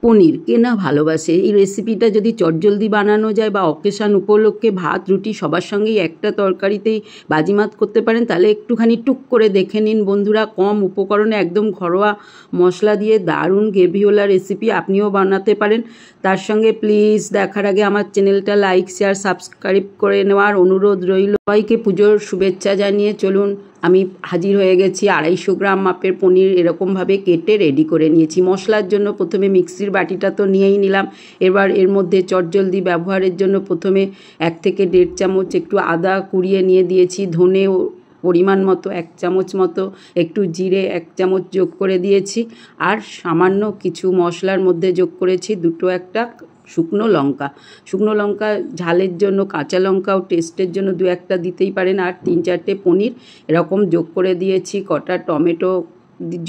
পনির কে না ভালোবাসে। এই রেসিপিটা যদি চটজলদি বানানো যায় বা অকেশান উপলক্ষে ভাত রুটি সবার সঙ্গেই একটা তরকারিতেই বাজিমাত করতে পারেন, তাহলে একটুখানি টুক করে দেখে নিন বন্ধুরা। কম উপকরণে একদম ঘরোয়া মশলা দিয়ে দারুণ গ্রেভিওয়ালা রেসিপি আপনিও বানাতে পারেন। তার সঙ্গে প্লিজ দেখার আগে আমার চ্যানেলটা লাইক শেয়ার সাবস্ক্রাইব করে নেওয়ার অনুরোধ রইল। সবাইকে পুজোর শুভেচ্ছা জানিয়ে চলুন আমি হাজির হয়ে গেছি। 250 গ্রাম মাপের পনির এরকমভাবে কেটে রেডি করে নিয়েছি। মশলার জন্য প্রথমে মিক্সির বাটিটা তো নিয়েই নিলাম। এবার এর মধ্যে চটজলদি ব্যবহারের জন্য প্রথমে 1 থেকে 1.5 চামচ একটু আদা কুড়িয়ে নিয়ে দিয়েছি, ধনে পরিমাণ মতো 1 চামচ মতো, একটু জিরে 1 চামচ যোগ করে দিয়েছি, আর সামান্য কিছু মশলার মধ্যে যোগ করেছি একটা শুকনো লঙ্কা ঝালের জন্য, কাঁচা লঙ্কাও টেস্টের জন্য 2-1টা দিতেই পারেন, আর 3-4টে পনির এরকম যোগ করে দিয়েছি। কটা টমেটো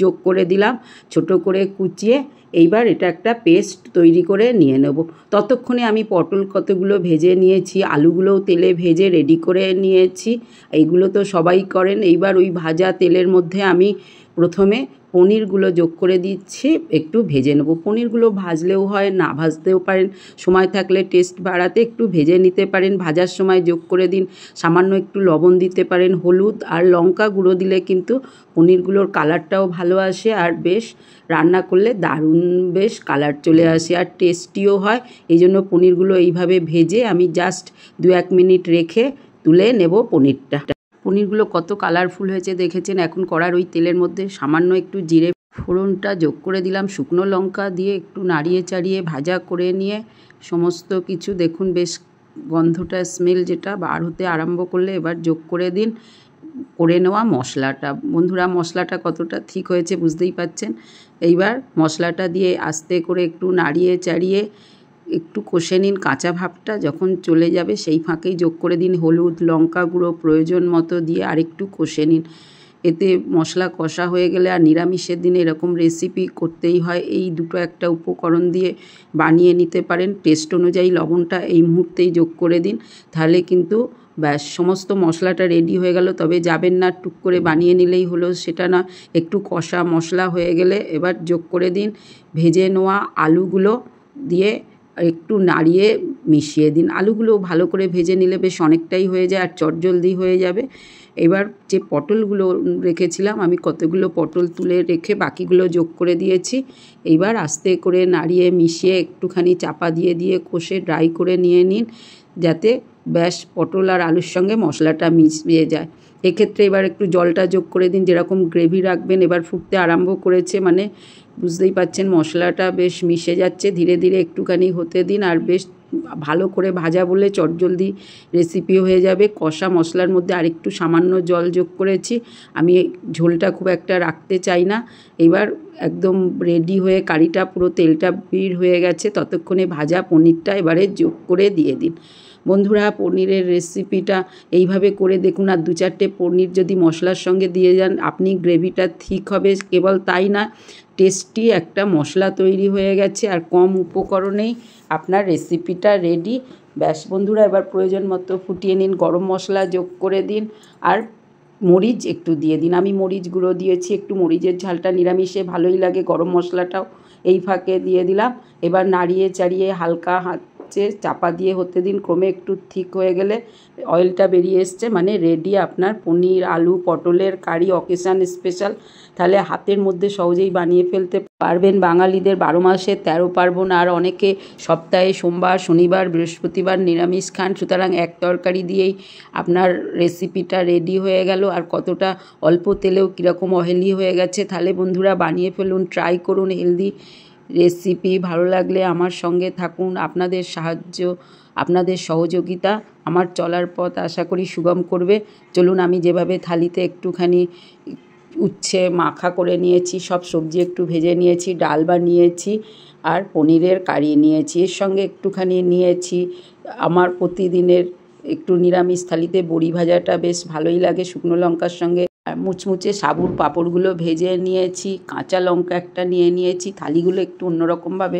যোগ করে দিলাম ছোট করে কুচিয়ে। এইবার এটা একটা পেস্ট তৈরি করে নিয়ে নেব। ততক্ষণে আমি পটল কতগুলো ভেজে নিয়েছি, আলুগুলোও তেলে ভেজে রেডি করে নিয়েছি। এইগুলো তো সবাই করেন। এইবার ওই ভাজা তেলের মধ্যে আমি প্রথমে পনিরগুলো যোগ করে দিচ্ছি, একটু ভেজে নেব। পনিরগুলো ভাজলেও হয়, না ভাজতেও পারেন, সময় থাকলে টেস্ট বাড়াতে একটু ভেজে নিতে পারেন। ভাজার সময় যোগ করে দিন সামান্য একটু লবণ দিতে পারেন, হলুদ আর লঙ্কা গুঁড়ো দিলে কিন্তু পনিরগুলোর কালারটাও ভালো আসে, আর বেশ রান্না করলে দারুণ বেশ কালার চলে আসে আর টেস্টিও হয়। এই জন্য পনিরগুলো এইভাবে ভেজে আমি জাস্ট 2-1 মিনিট রেখে তুলে নেব পনিরটা। পনিরগুলো কত কালারফুল হয়েছে দেখেছেন। এখন কড়ার ওই তেলের মধ্যে সামান্য একটু জিরে ফোড়নটা যোগ করে দিলাম, শুকনো লঙ্কা দিয়ে একটু নাড়িয়ে চাড়িয়ে ভাজা করে নিয়ে সমস্ত কিছু দেখুন বেশ গন্ধটা স্মেল যেটা বার হতে আরম্ভ করলে এবার যোগ করে দিন করে নেওয়া মশলাটা। বন্ধুরা মশলাটা কতটা ঠিক হয়েছে বুঝতেই পাচ্ছেন। এইবার মশলাটা দিয়ে আস্তে করে একটু নাড়িয়ে চাড়িয়ে একটু কষে নিন। কাঁচা ভাবটা যখন চলে যাবে সেই ফাঁকেই যোগ করে দিন হলুদ লঙ্কা গুঁড়ো প্রয়োজন মতো দিয়ে আরেকটু কষে নিন। এতে মশলা কষা হয়ে গেলে আর নিরামিষের দিনে এরকম রেসিপি করতেই হয়, এই দুটো একটা উপকরণ দিয়ে বানিয়ে নিতে পারেন। টেস্ট অনুযায়ী লবণটা এই মুহূর্তেই যোগ করে দিন, তাহলে কিন্তু ব্যাস সমস্ত মশলাটা রেডি হয়ে গেল। তবে যাবেন না টুক করে বানিয়ে নিলেই হলো, সেটা না। একটু কষা মশলা হয়ে গেলে এবার যোগ করে দিন ভেজে নেওয়া আলুগুলো দিয়ে একটু নাড়িয়ে মিশিয়ে দিন। আলুগুলো ভালো করে ভেজে নিলে বেশ অনেকটাই হয়ে যায় আর চটজলদি হয়ে যাবে। এবার যে পটলগুলো রেখেছিলাম আমি কতগুলো পটল তুলে রেখে বাকিগুলো যোগ করে দিয়েছি। এইবার আস্তে করে নাড়িয়ে মিশিয়ে একটুখানি চাপা দিয়ে দিয়ে কষে ড্রাই করে নিয়ে নিন, যাতে ব্যাস পটল আর আলুর সঙ্গে মশলাটা মিশিয়ে যায়। এক্ষেত্রে এবার একটু জলটা যোগ করে দিন, যেরকম গ্রেভি রাখবেন। এবার ফুটতে আরম্ভ করেছে, মানে বুঝতেই পাচ্ছেন মশলাটা বেশ মিশে যাচ্ছে। ধীরে ধীরে একটুখানি হতে দিন, আর বেশ ভালো করে ভাজা বলে চটজলদি রেসিপি হয়ে যাবে। কষা মশলার মধ্যে আরেকটু সামান্য জল যোগ করেছি, আমি ঝোলটা খুব একটা রাখতে চাই না। এবার একদম রেডি হয়ে কারিটা পুরো তেলটা বের হয়ে গেছে, ততক্ষণে ভাজা পনিরটা এবারে যোগ করে দিয়ে দিন। বন্ধুরা পনিরের রেসিপিটা এইভাবে করে দেখুন, আর 2-4টে পনির যদি মশলার সঙ্গে দিয়ে যান আপনি গ্রেভিটা ঠিক হবে। কেবল তাই না, টেস্টি একটা মশলা তৈরি হয়ে গেছে, আর কম উপকরণেই আপনার রেসিপিটা রেডি। ব্যাস বন্ধুরা এবার প্রয়োজন মতো ফুটিয়ে নিন, গরম মশলা যোগ করে দিন, আর মরিচ একটু দিয়ে দিন। আমি মরিচ গুঁড়ো দিয়েছি, একটু মরিচের ঝালটা নিরামিষে ভালোই লাগে। গরম মশলাটাও এই ফাঁকে দিয়ে দিলাম। এবার নাড়িয়ে চাড়িয়ে হালকা চাপা দিয়ে হতে দিন। ক্রমে একটু ঠিক হয়ে গেলে অয়েলটা বেরিয়ে এসছে, মানে রেডি আপনার পনির আলু পটলের কারি অকেশান স্পেশাল। তাহলে হাতের মধ্যে সহজেই বানিয়ে ফেলতে পারবেন। বাঙালিদের 12 মাসে 13 পার্বণ, আর অনেকে সপ্তাহে সোমবার শনিবার বৃহস্পতিবার নিরামিষ খান। সুতরাং এক তরকারি দিয়েই আপনার রেসিপিটা রেডি হয়ে গেল, আর কতটা অল্প তেলেও কীরকম অয়েলি হয়ে গেছে। তাহলে বন্ধুরা বানিয়ে ফেলুন, ট্রাই করুন হেলদি রেসিপি। ভালো লাগলে আমার সঙ্গে থাকুন। আপনাদের সাহায্য আপনাদের সহযোগিতা আমার চলার পথ আশা করি সুগম করবে। চলুন আমি যেভাবে থালিতে একটুখানি উচ্ছে মাখা করে নিয়েছি, সব সবজি একটু ভেজে নিয়েছি, ডাল বানিয়েছি, আর পনিরের কারি নিয়েছি। এর সঙ্গে একটুখানি নিয়েছি আমার প্রতিদিনের একটু নিরামিষ থালিতে বড়ি ভাজাটা বেশ ভালোই লাগে শুকনো লঙ্কার সঙ্গে। মুচমুচে সাবুর পাঁপড়গুলো ভেজে নিয়েছি, কাঁচা লঙ্কা একটা নিয়ে নিয়েছি। থালিগুলো একটু অন্যরকমভাবে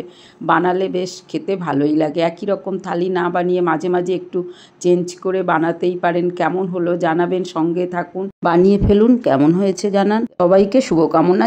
বানালে বেশ খেতে ভালোই লাগে। একই রকম থালি না বানিয়ে মাঝে মাঝে একটু চেঞ্জ করে বানাতেই পারেন। কেমন হলো জানাবেন, সঙ্গে থাকুন, বানিয়ে ফেলুন, কেমন হয়েছে জানান। সবাইকে শুভকামনা।